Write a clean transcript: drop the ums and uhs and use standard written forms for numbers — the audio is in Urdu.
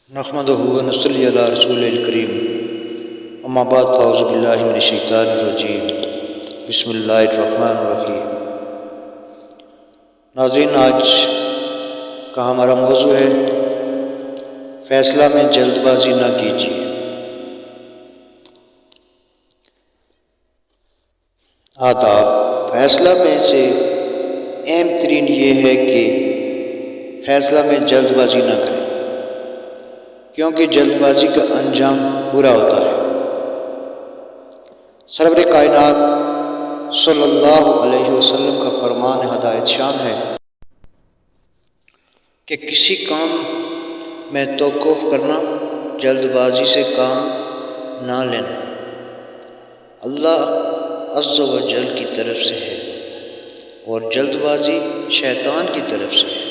نحمدہ و نصلی علی رسول الکریم، اما بعد فاعوذ باللہ من الشیطان الرجیم، بسم اللہ الرحمن الرحیم۔ ناظرین، آج کا ہمارا موضوع ہے فیصلہ میں جلد بازی نہ کیجیے۔ آداب فیصلہ میں سے اہم ترین یہ ہے کہ فیصلہ میں جلد بازی نہ کریں، کیونکہ جلد بازی کا انجام برا ہوتا ہے۔ سرور کائنات صلی اللہ علیہ وسلم کا فرمان ہدایت شان ہے کہ کسی کام میں توقف کرنا، جلد بازی سے کام نہ لینا، اللہ عز و جل کی طرف سے ہے اور جلد بازی شیطان کی طرف سے ہے۔